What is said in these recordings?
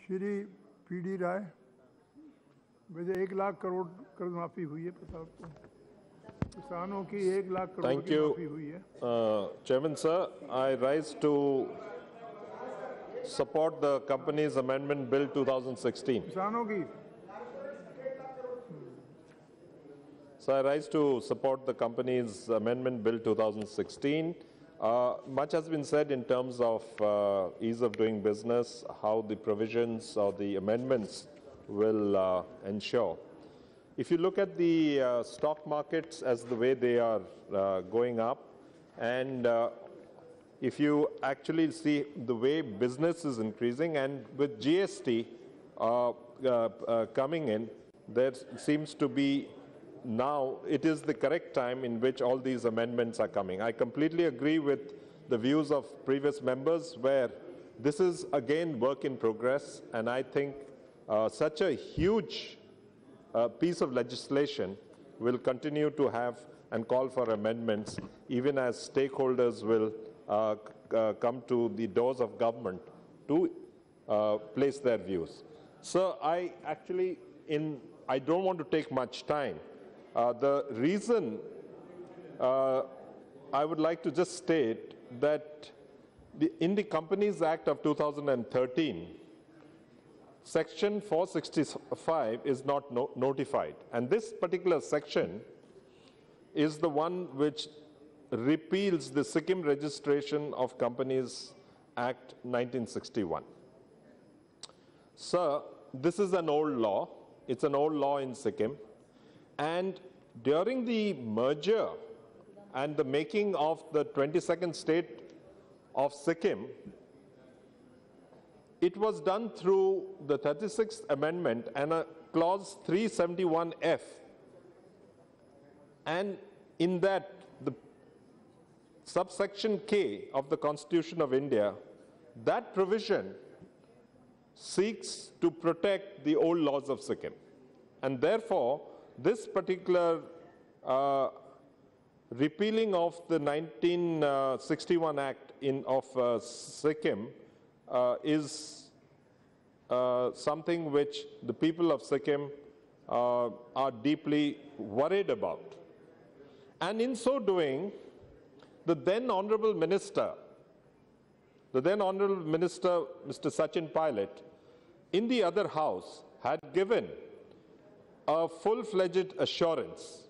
Shri PD राय, वैसे 1 लाख करोड़ कर्ज माफी हुई है प्रताप को, किसानों की 1 लाख करोड़ की माफी हुई है। Chairman sir, I rise to support the company's amendment bill 2016. किसानों की So I rise to support the company's amendment bill 2016. Much has been said in terms of ease of doing business, how the provisions or the amendments will ensure. If you look at the stock markets as the way they are going up, and if you actually see the way business is increasing, and with GST coming in, there seems to be now it is the correct time in which all these amendments are coming. I completely agree with the views of previous members where this is again work in progress, and I think such a huge piece of legislation will continue to have and call for amendments even as stakeholders will come to the doors of government to place their views. So I don't want to take much time. The reason I would like to just state that in the Companies Act of 2013, Section 465 is not notified. And this particular section is the one which repeals the Sikkim Registration of Companies Act 1961. Sir, this is an old law. It's an old law in Sikkim. And during the merger and the making of the 22nd state of Sikkim, it was done through the 36th Amendment and a clause 371F. And in that, the subsection K of the Constitution of India, that provision seeks to protect the old laws of Sikkim. And therefore, this particular repealing of the 1961 Act of Sikkim is something which the people of Sikkim are deeply worried about. And in so doing, the then Honorable Minister, Mr. Sachin Pilot, in the other house had given a full-fledged assurance.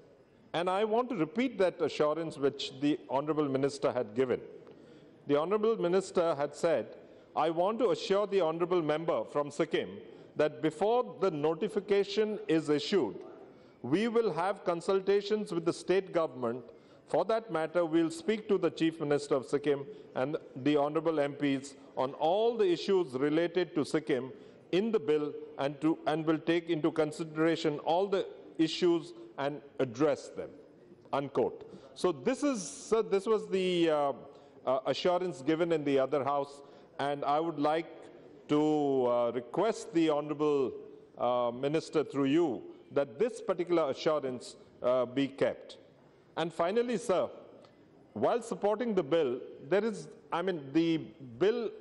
And I want to repeat that assurance which the Honorable Minister had given. The Honorable Minister had said, I want to assure the Honorable Member from Sikkim that before the notification is issued, we will have consultations with the state government. For that matter, we'll speak to the Chief Minister of Sikkim and the Honorable MPs on all the issues related to Sikkim in the bill and will take into consideration all the issues and address them, unquote. So this was the assurance given in the other house, and I would like to request the Honorable Minister through you that this particular assurance be kept. And finally, sir, while supporting the bill, the bill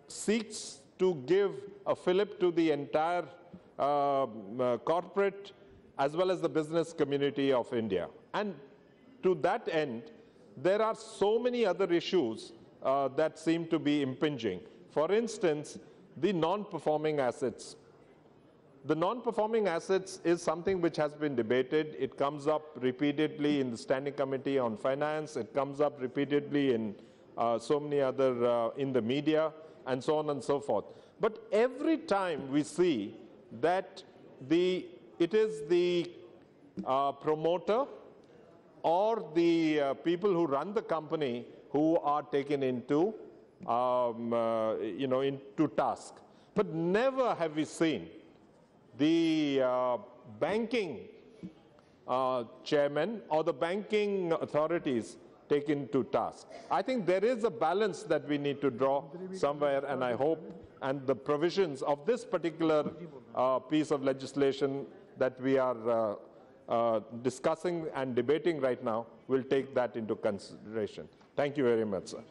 seeks to give a fillip to the entire corporate as well as the business community of India. And to that end, there are so many other issues that seem to be impinging. For instance, the non-performing assets. The non-performing assets is something which has been debated. It comes up repeatedly in the Standing Committee on Finance. It comes up repeatedly in so many other, in the media, and so on and so forth. But every time we see that it is the promoter or the people who run the company who are taken into, into task. But never have we seen the banking chairman or the banking authorities taken to task. I think there is a balance that we need to draw somewhere, and I hope and the provisions of this particular piece of legislation that we are discussing and debating right now will take that into consideration. Thank you very much, sir.